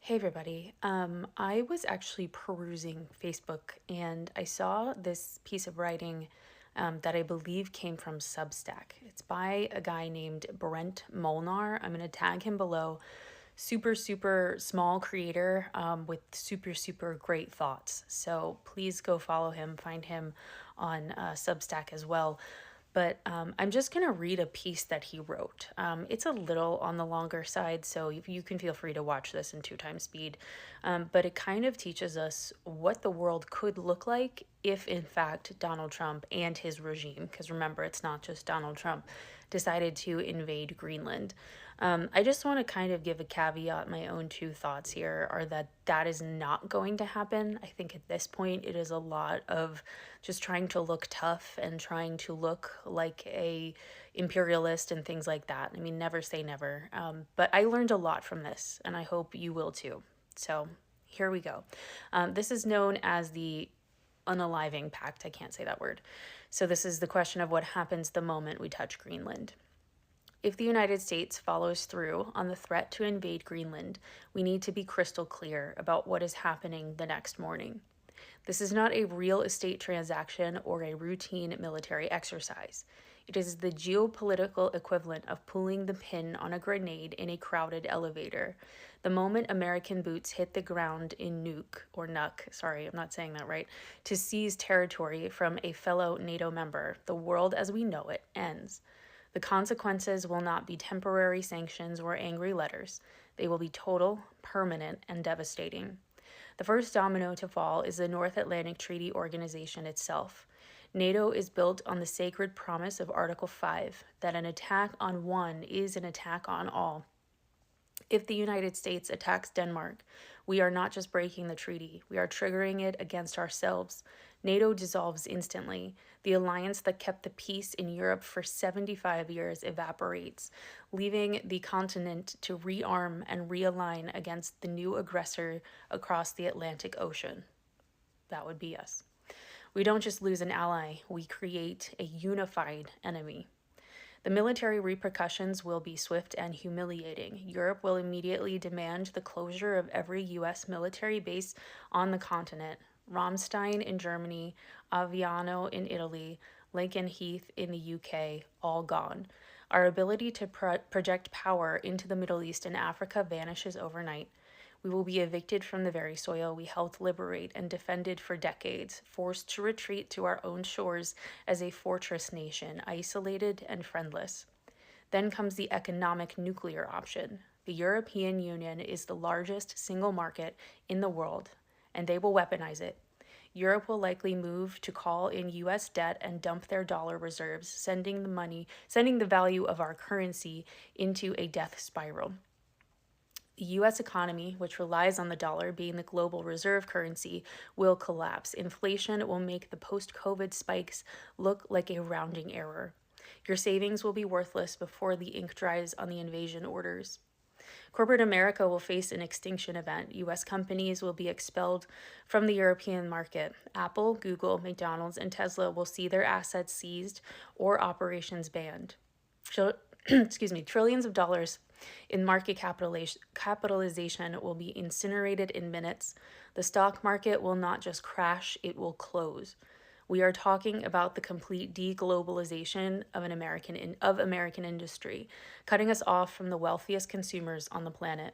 Hey everybody. I was actually perusing Facebook and I saw this piece of writing that I believe came from Substack. It's by a guy named Brent Molnar. I'm going to tag him below. Super, super small creator with super, super great thoughts. So please go follow him, find him on Substack as well. But I'm just going to read a piece that he wrote. It's a little on the longer side, so you can feel free to watch this in 2 times speed. But it kind of teaches us what the world could look like if, in fact, Donald Trump and his regime, because remember, it's not just Donald Trump, decided to invade Greenland. I just want to kind of give a caveat. My own 2 thoughts here are that is not going to happen. I think at this point it is a lot of just trying to look tough and trying to look like a imperialist and things like that. I mean, never say never. But I learned a lot from this, and I hope you will too. So here we go. This is known as the unaliving pact. I can't say that word. So this is the question of what happens the moment we touch Greenland. If the United States follows through on the threat to invade Greenland, we need to be crystal clear about what is happening the next morning. This is not a real estate transaction or a routine military exercise. It is the geopolitical equivalent of pulling the pin on a grenade in a crowded elevator. The moment American boots hit the ground in Nuuk, sorry, I'm not saying that right, to seize territory from a fellow NATO member, the world as we know it ends. The consequences will not be temporary sanctions or angry letters. They will be total, permanent, and devastating. The first domino to fall is the North Atlantic Treaty Organization itself. NATO is built on the sacred promise of Article 5 that an attack on one is an attack on all. If the United States attacks Denmark, we are not just breaking the treaty, we are triggering it against ourselves. NATO dissolves instantly. The alliance that kept the peace in Europe for 75 years evaporates, leaving the continent to rearm and realign against the new aggressor across the Atlantic Ocean. That would be us. We don't just lose an ally, we create a unified enemy. The military repercussions will be swift and humiliating. Europe will immediately demand the closure of every U.S. military base on the continent. Ramstein in Germany, Aviano in Italy, Lakenheath in the UK, all gone. Our ability to project power into the Middle East and Africa vanishes overnight. We will be evicted from the very soil we helped liberate and defended for decades, forced to retreat to our own shores as a fortress nation, isolated and friendless. Then comes the economic nuclear option. The European Union is the largest single market in the world, and they will weaponize it. Europe will likely move to call in US debt and dump their dollar reserves, sending the value of our currency into a death spiral. The US economy, which relies on the dollar being the global reserve currency, will collapse. Inflation will make the post-COVID spikes look like a rounding error. Your savings will be worthless before the ink dries on the invasion orders. Corporate America will face an extinction event. US companies will be expelled from the European market. Apple, Google, McDonald's, and Tesla will see their assets seized or operations banned. Trillions of dollars in market capitalization will be incinerated in minutes. The stock market will not just crash, it will close. We are talking about the complete deglobalization of American industry, cutting us off from the wealthiest consumers on the planet.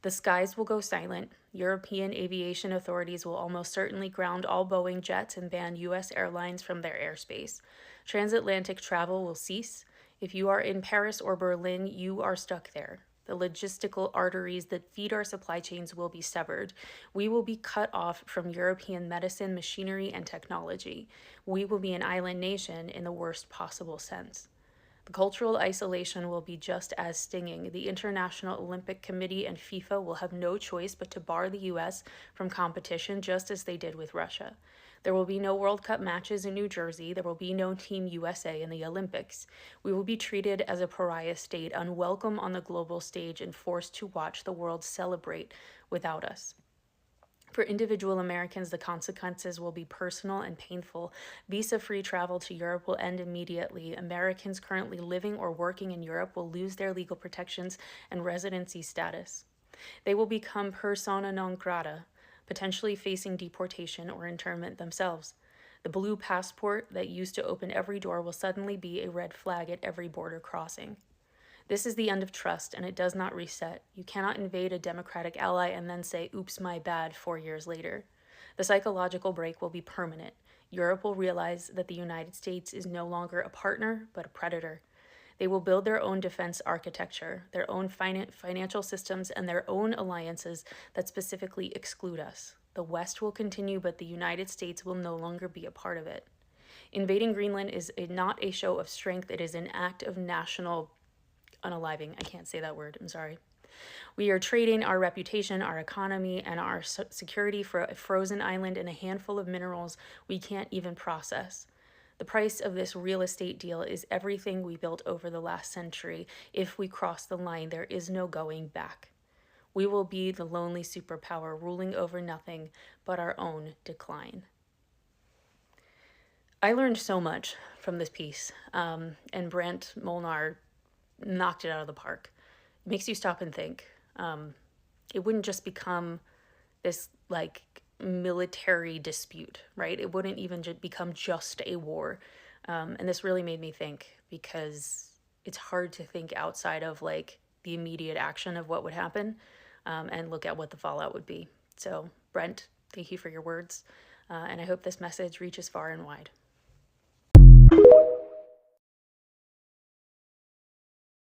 The skies will go silent. European aviation authorities will almost certainly ground all Boeing jets and ban U.S. airlines from their airspace. Transatlantic travel will cease. If you are in Paris or Berlin, you are stuck there. The logistical arteries that feed our supply chains will be severed. We will be cut off from European medicine, machinery, and technology. We will be an island nation in the worst possible sense. The cultural isolation will be just as stinging. The International Olympic Committee and FIFA will have no choice but to bar the U.S. from competition, just as they did with Russia. There will be no World Cup matches in New Jersey. There will be no Team USA in the Olympics. We will be treated as a pariah state, unwelcome on the global stage and forced to watch the world celebrate without us. For individual Americans, the consequences will be personal and painful. Visa-free travel to Europe will end immediately. Americans currently living or working in Europe will lose their legal protections and residency status. They will become persona non grata, potentially facing deportation or internment themselves. The blue passport that used to open every door will suddenly be a red flag at every border crossing. This is the end of trust, and it does not reset. You cannot invade a democratic ally and then say, oops, my bad, 4 years later. The psychological break will be permanent. Europe will realize that the United States is no longer a partner, but a predator. They will build their own defense architecture, their own financial systems, and their own alliances that specifically exclude us. The West will continue, but the United States will no longer be a part of it. Invading Greenland is not a show of strength, it is an act of national unaliving. I can't say that word, I'm sorry. We are trading our reputation, our economy, and our security for a frozen island and a handful of minerals we can't even process. The price of this real estate deal is everything we built over the last century. If we cross the line, there is no going back. We will be the lonely superpower ruling over nothing but our own decline. I learned so much from this piece, and Brent Molnar knocked it out of the park. It makes you stop and think. It wouldn't just become this like military dispute, right? It wouldn't even become just a war. And this really made me think, because it's hard to think outside of like the immediate action of what would happen, and look at what the fallout would be. So Brent, thank you for your words. And I hope this message reaches far and wide.